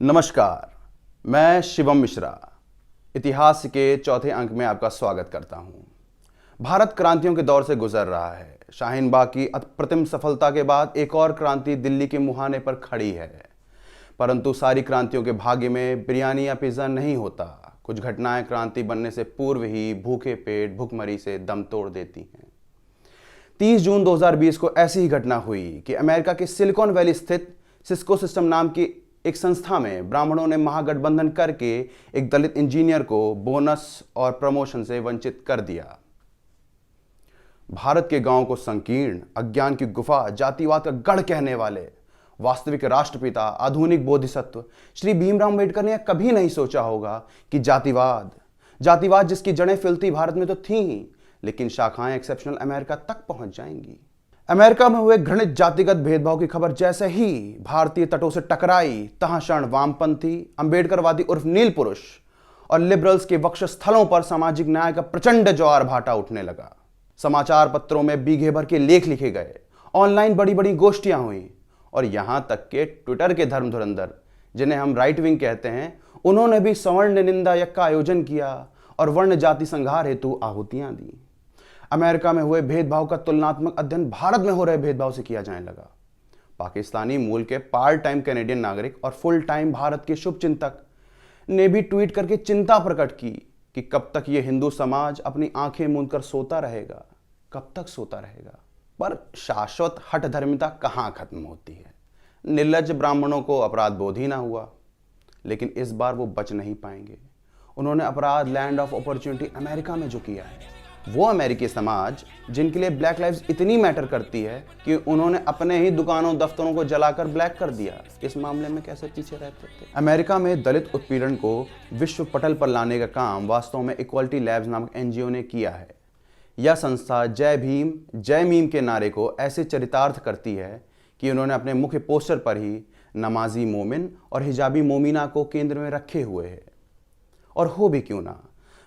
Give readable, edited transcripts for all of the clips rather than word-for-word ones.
नमस्कार, मैं शिवम मिश्रा इतिहास के चौथे अंक में आपका स्वागत करता हूं। भारत क्रांतियों के दौर से गुजर रहा है। शाहीन बाग की अप्रतिम सफलता के बाद एक और क्रांति दिल्ली के मुहाने पर खड़ी है। परंतु सारी क्रांतियों के भाग्य में बिरयानी या पिज्जा नहीं होता। कुछ घटनाएं क्रांति बनने से पूर्व ही भूखे पेट भुखमरी से दम तोड़ देती हैं। 30 जून 2020 को ऐसी ही घटना हुई कि अमेरिका के सिलिकॉन वैली स्थित सिस्को सिस्टम नाम की एक संस्था में ब्राह्मणों ने महागठबंधन करके एक दलित इंजीनियर को बोनस और प्रमोशन से वंचित कर दिया। भारत के गांवों को संकीर्ण, अज्ञान की गुफा, जातिवाद का गढ़ कहने वाले वास्तविक राष्ट्रपिता, आधुनिक बोधिसत्व श्री भीमराव अम्बेडकर ने कभी नहीं सोचा होगा कि जातिवाद जिसकी जड़ें फिलती भारत में तो थी ही, लेकिन शाखाएं एक्सेप्शनल अमेरिका तक पहुंच जाएंगी। अमेरिका में हुए घृणित जातिगत भेदभाव की खबर जैसे ही भारतीय तटों से टकराई, तहां क्षण वामपंथी, अंबेडकरवादी उर्फ नील पुरुष और लिबरल्स के वक्षस्थलों पर सामाजिक न्याय का प्रचंड ज्वार भाटा उठने लगा। समाचार पत्रों में बीघे भर के लेख लिखे गए, ऑनलाइन बड़ी बड़ी गोष्ठियां हुई और यहां तक के ट्विटर के धर्म धुरंधर, जिन्हें हम राइट विंग कहते हैं, उन्होंने भी सवर्ण निंदा यज्ञ का आयोजन किया और वर्ण जाति संहार हेतु आहुतियां दी। अमेरिका में हुए भेदभाव का तुलनात्मक अध्ययन भारत में हो रहे भेदभाव से किया जाने लगा। पाकिस्तानी मूल के पार्ट टाइम कैनेडियन नागरिक और फुल टाइम भारत के शुभचिंतक ने भी ट्वीट करके चिंता प्रकट की कि कब तक ये हिंदू समाज अपनी आंखें मूंद कर सोता रहेगा, कब तक सोता रहेगा। पर शाश्वत हठ धर्मिता कहां खत्म होती है। निर्लज्ज ब्राह्मणों को अपराध बोध ही ना हुआ, लेकिन इस बार वो बच नहीं पाएंगे। उन्होंने अपराध लैंड ऑफ अपॉर्चुनिटी अमेरिका में जो किया है, वो अमेरिकी समाज जिनके लिए ब्लैक लाइव्स इतनी मैटर करती है कि उन्होंने अपने ही दुकानों दफ्तरों को जलाकर ब्लैक कर दिया, इस मामले में कैसे पीछे रह सकते। अमेरिका में दलित उत्पीड़न को विश्व पटल पर लाने का काम वास्तव में इक्वालिटी लैब्स नामक एनजीओ ने किया है। यह संस्था जय भीम जय मीम के नारे को ऐसे चरितार्थ करती है कि उन्होंने अपने मुख्य पोस्टर पर ही नमाजी मोमिन और हिजाबी मोमिना को केंद्र में रखे हुए है। और हो भी क्यों ना,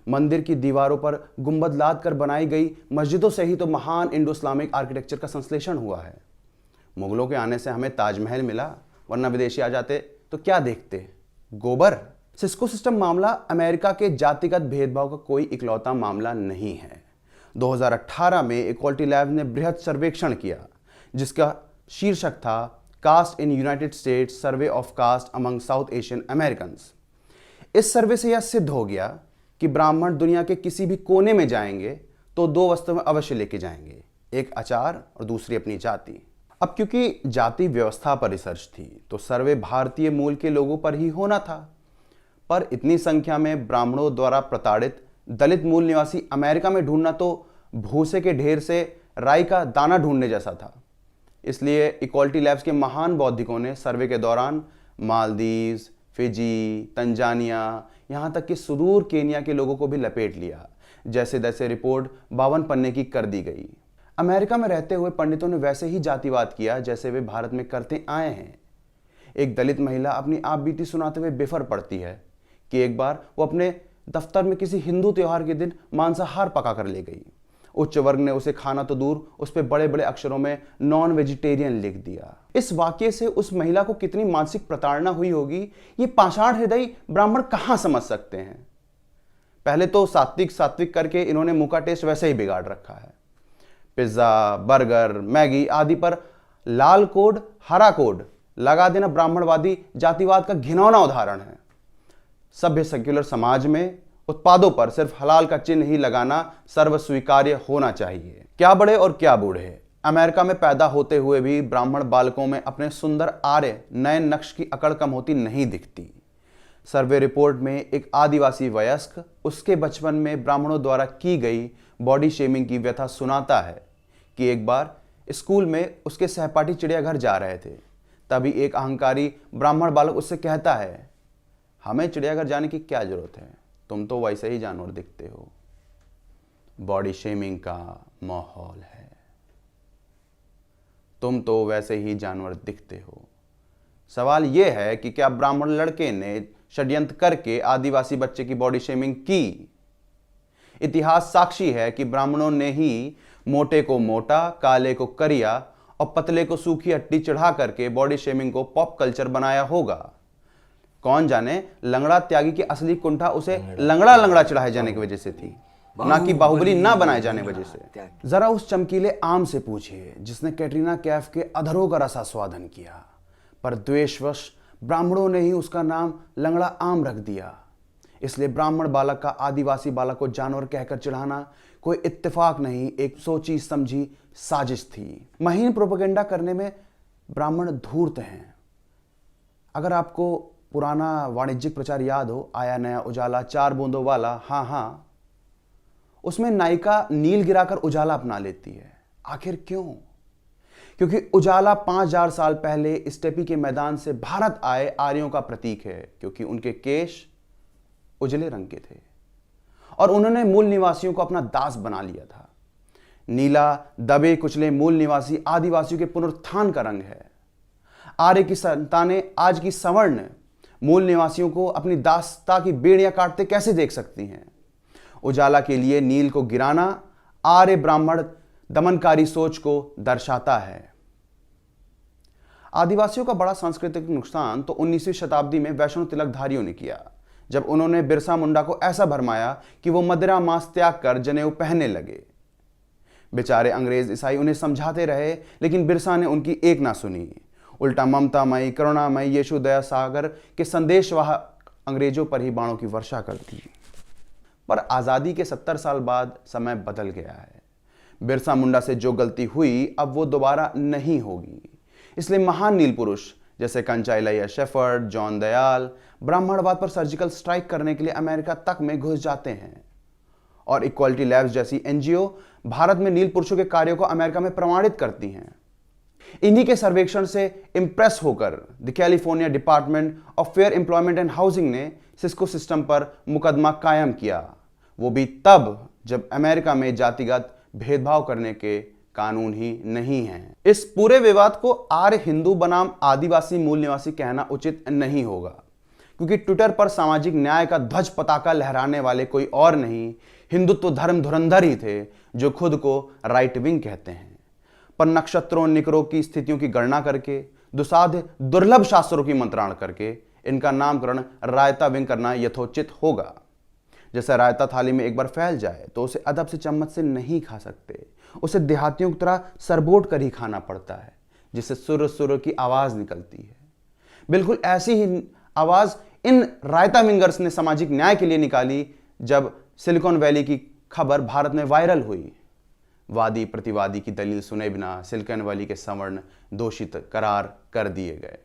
मंदिर की दीवारों पर गुंबद लाद कर बनाई गई मस्जिदों से ही तो महान इंडो इस्लामिक आर्किटेक्चर का संश्लेषण हुआ है। मुगलों के आने से हमें ताजमहल मिला, वरना विदेशी आ जाते तो क्या देखते, गोबर। सिस्को सिस्टम मामला अमेरिका के जातिगत भेदभाव का कोई इकलौता मामला नहीं है। 2018 में इक्वालिटी लैब ने बृहद सर्वेक्षण किया, जिसका शीर्षक था caste in United States survey of caste among South Asian Americans. इस सर्वे से यह सिद्ध हो गया कि ब्राह्मण दुनिया के किसी भी कोने में जाएंगे तो दो वस्तुएं अवश्य लेके जाएंगे, एक आचार और दूसरी अपनी जाति। अब क्योंकि जाति व्यवस्था पर रिसर्च थी तो सर्वे भारतीय मूल के लोगों पर ही होना था, पर इतनी संख्या में ब्राह्मणों द्वारा प्रताड़ित दलित मूल निवासी अमेरिका में ढूंढना तो भूसे के ढेर से राई का दाना ढूंढने जैसा था। इसलिए इक्वालिटी लैब्स के महान बौद्धिकों ने सर्वे के दौरान मालदीव, फिजी, तंजानिया, यहाँ तक कि सुदूर केनिया के लोगों को भी लपेट लिया। जैसे तैसे रिपोर्ट 52 पन्ने की कर दी गई। अमेरिका में रहते हुए पंडितों ने वैसे ही जातिवाद किया जैसे वे भारत में करते आए हैं। एक दलित महिला अपनी आप बीती सुनाते हुए बेफर पड़ती है कि एक बार वो अपने दफ्तर में किसी हिंदू त्योहार के दिन मांसाहार पका कर ले गई। उच्च वर्ग ने उसे खाना तो दूर, उस पर बड़े बड़े अक्षरों में नॉन वेजिटेरियन लिख दिया। इस वाक्य से उस महिला को कितनी मानसिक प्रताड़ना हुई होगी, ये पाषाण हृदय ब्राह्मण कहां समझ सकते हैं। पहले तो सात्विक करके इन्होंने मुंह का टेस्ट वैसे ही बिगाड़ रखा है। पिज्जा, बर्गर, मैगी आदि पर लाल कोड, हरा कोड लगा देना ब्राह्मणवादी जातिवाद का घिनौना उदाहरण है। सभ्य सेक्युलर समाज में उत्पादों पर सिर्फ हलाल का चिन्ह ही लगाना सर्व स्वीकार्य होना चाहिए। क्या बड़े और क्या बूढ़े, अमेरिका में पैदा होते हुए भी ब्राह्मण बालकों में अपने सुंदर आर्य नए नक्श की अकड़ कम होती नहीं दिखती। सर्वे रिपोर्ट में एक आदिवासी वयस्क उसके बचपन में ब्राह्मणों द्वारा की गई बॉडी शेमिंग की व्यथा सुनाता है कि एक बार स्कूल में उसके सहपाठी चिड़ियाघर जा रहे थे, तभी एक अहंकारी ब्राह्मण बालक उससे कहता है, हमें चिड़ियाघर जाने की क्या जरूरत है, तुम तो वैसे ही जानवर दिखते हो। बॉडी शेमिंग का माहौल है। तुम तो वैसे ही जानवर दिखते हो। सवाल यह है कि क्या ब्राह्मण लड़के ने षड्यंत्र करके आदिवासी बच्चे की बॉडी शेमिंग की? इतिहास साक्षी है कि ब्राह्मणों ने ही मोटे को मोटा, काले को करिया और पतले को सूखी हड्डी चढ़ा करके बॉडी शेमिंग को पॉप कल्चर बनाया होगा। कौन जाने लंगड़ा त्यागी की असली कुंठा उसे लंगड़ा लंगड़ा चढ़ाए जाने की वजह से थी, ना कि बाहुबली ना बनाए जाने वजह से। जरा उस चमकीले आम से पूछिए जिसने कैटरीना कैफ के अधरों का रसास्वादन किया, पर द्वेषवश ब्राह्मणों ने ही उसका नाम लंगड़ा आम रख दिया। इसलिए ब्राह्मण बालक का आदिवासी बालक को जानवर कहकर चिढ़ाना कोई इत्तेफाक नहीं, एक सोची समझी साजिश थी। महीन प्रोपेगेंडा करने में ब्राह्मण धूर्त हैं। अगर आपको पुराना वाणिज्यिक प्रचार याद हो, आया नया उजाला 4 बूंदों वाला, हाँ हाँ, उसमें नायिका नील गिराकर उजाला अपना लेती है। आखिर क्यों? क्योंकि उजाला 5000 साल पहले स्टेपी के मैदान से भारत आए आर्यों का प्रतीक है, क्योंकि उनके केश उजले रंग के थे और उन्होंने मूल निवासियों को अपना दास बना लिया था। नीला दबे कुचले मूल निवासी आदिवासियों के पुनरुत्थान का रंग है। आर्य की संतानें आज की सवर्ण मूल निवासियों को अपनी दासता की बेड़ियां काटते कैसे देख सकती हैं? उजाला के लिए नील को गिराना आर्य ब्राह्मण दमनकारी सोच को दर्शाता है। आदिवासियों का बड़ा सांस्कृतिक नुकसान तो 19वीं शताब्दी में वैष्णव तिलकधारियों ने किया, जब उन्होंने बिरसा मुंडा को ऐसा भरमाया कि वो मदिरा मांस त्याग कर जनेऊ पहनने लगे। बेचारे अंग्रेज ईसाई उन्हें समझाते रहे, लेकिन बिरसा ने उनकी एक ना सुनी। उल्टा ममतामयी करुणामयी यीशु दया सागर के संदेशवाह अंग्रेजों पर ही बाणों की वर्षा कर दी। पर आज़ादी के 70 साल बाद समय बदल गया है। बिरसा मुंडा से जो गलती हुई अब वो दोबारा नहीं होगी। इसलिए महान नील पुरुष जैसे कंचा इलैया शेफर्ड, जॉन दयाल ब्राह्मणवाद पर सर्जिकल स्ट्राइक करने के लिए अमेरिका तक में घुस जाते हैं और इक्वालिटी लैब्स जैसी एनजीओ भारत में नील पुरुषों के कार्यों को अमेरिका में प्रमाणित करती हैं। इन्हीं के सर्वेक्षण से इंप्रेस होकर the California department of fair employment and housing ने सिस्को सिस्टम पर मुकदमा कायम किया, वो भी तब जब अमेरिका में जातिगत भेदभाव करने के कानून ही नहीं हैं। इस पूरे विवाद को आर्य हिंदू बनाम आदिवासी मूल निवासी कहना उचित नहीं होगा, क्योंकि ट्विटर पर सामाजिक न्याय का ध्वज पताका लहराने वाले कोई और नहीं, हिंदुत्व धर्म धुरंधर ही थे, जो खुद को राइट विंग कहते हैं। पर नक्षत्रों निकरों की स्थितियों की गणना करके, दुसाध्य दुर्लभ शास्त्रों की मंत्राण करके इनका नामकरण रायता विंग करना यथोचित होगा। जैसे रायता थाली में एक बार फैल जाए तो उसे अदब से चम्मच से नहीं खा सकते, उसे देहातियों की तरह सरबोट कर ही खाना पड़ता है, जिससे सुर सुर की आवाज निकलती है। बिल्कुल ऐसी ही आवाज इन रायता विंगर्स ने सामाजिक न्याय के लिए निकाली जब सिलिकॉन वैली की खबर भारत में वायरल हुई। वादी प्रतिवादी की दलील सुने बिना सिलिकॉन वैली के सवर्ण दोषित करार कर दिए गए।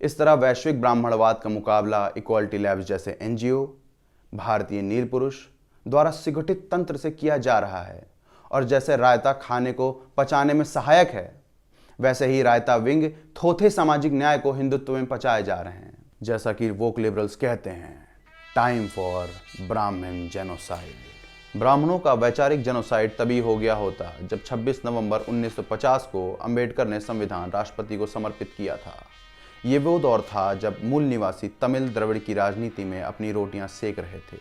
इस तरह वैश्विक ब्राह्मणवाद का मुकाबला इक्वालिटी लैब्स जैसे एनजीओ, भारतीय नील पुरुष द्वारा संगठित तंत्र से किया जा रहा है। और जैसे रायता खाने को पचाने में सहायक है, वैसे ही रायता विंग थोथे सामाजिक न्याय को हिंदुत्व में पचाए जा रहे हैं। जैसा कि वोक लिबरल्स कहते हैं, टाइम फॉर ब्राह्मण जेनोसाइड। ब्राह्मणों का वैचारिक जेनोसाइड तभी हो गया होता जब 26 नवंबर 1950 को अंबेडकर ने संविधान राष्ट्रपति को समर्पित किया था। ये वो दौर था जब मूल निवासी तमिल द्रविड़ की राजनीति में अपनी रोटियां सेक रहे थे।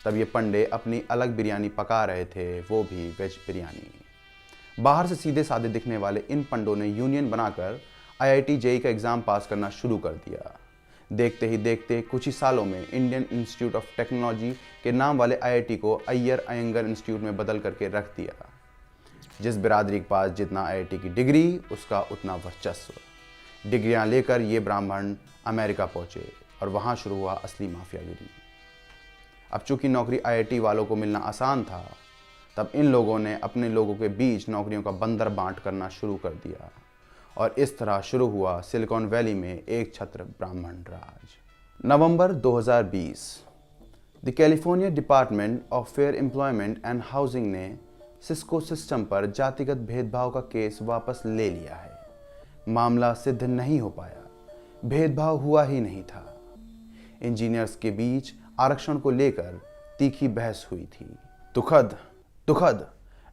तब ये पंडे अपनी अलग बिरयानी पका रहे थे, वो भी वेज बिरयानी। बाहर से सीधे साधे दिखने वाले इन पंडों ने यूनियन बनाकर IIT JEE का एग्ज़ाम पास करना शुरू कर दिया। देखते ही देखते कुछ ही सालों में इंडियन इंस्टीट्यूट ऑफ टेक्नोलॉजी के नाम वाले IIT को अय्यर अयंगर इंस्टीट्यूट में बदल करके रख दिया। जिस बिरादरी के पास जितना IIT की डिग्री, उसका उतना वर्चस्व। डिग्रियां लेकर ये ब्राह्मण अमेरिका पहुंचे और वहां शुरू हुआ असली माफियागिरी। अब चूंकि नौकरी IIT वालों को मिलना आसान था, तब इन लोगों ने अपने लोगों के बीच नौकरियों का बंदर बांट करना शुरू कर दिया और इस तरह शुरू हुआ सिलिकॉन वैली में एक छत्र ब्राह्मण राज। नवंबर 2020 the California department of fair employment and housing ने सिस्को सिस्टम पर जातिगत भेदभाव का केस वापस ले लिया है। मामला सिद्ध नहीं हो पाया, भेदभाव हुआ ही नहीं था। इंजीनियर्स के बीच आरक्षण को लेकर तीखी बहस हुई थी। दुखद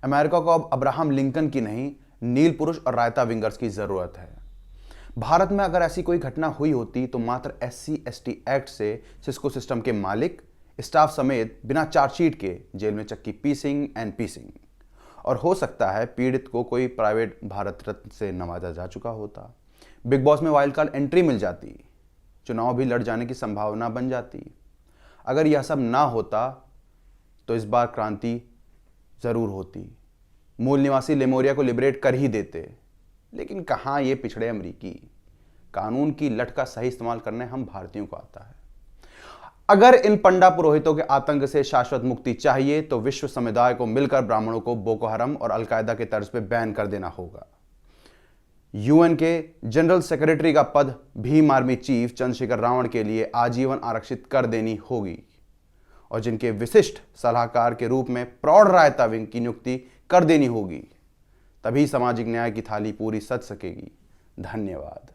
अमेरिका को अब अब्राहम लिंकन की नहीं, नील पुरुष और रायता विंगर्स की जरूरत है। भारत में अगर ऐसी कोई घटना हुई होती तो मात्र SC/ST एक्ट से सिस्को सिस्टम के मालिक, स्टाफ समेत बिना चार्जशीट के जेल में चक्की पीसिंग और हो सकता है पीड़ित को कोई प्राइवेट भारत रत्न से नवाजा जा चुका होता। बिग बॉस में वाइल्ड कार्ड एंट्री मिल जाती। चुनाव भी लड़ जाने की संभावना बन जाती। अगर यह सब ना होता तो इस बार क्रांति जरूर होती, मूल निवासी लेमोरिया को लिबरेट कर ही देते। लेकिन कहाँ ये पिछड़े अमरीकी, कानून की लठ का सही इस्तेमाल करने हम भारतीयों को आता है। अगर इन पंडा पुरोहितों के आतंक से शाश्वत मुक्ति चाहिए तो विश्व समुदाय को मिलकर ब्राह्मणों को बोको हरम और अलकायदा के तर्ज पे बैन कर देना होगा। यूएन के जनरल सेक्रेटरी का पद भीम आर्मी चीफ चंद्रशेखर रावण के लिए आजीवन आरक्षित कर देनी होगी और जिनके विशिष्ट सलाहकार के रूप में प्रौढ़ रायता विंग की नियुक्ति कर देनी होगी। तभी सामाजिक न्याय की थाली पूरी सज सकेगी। धन्यवाद।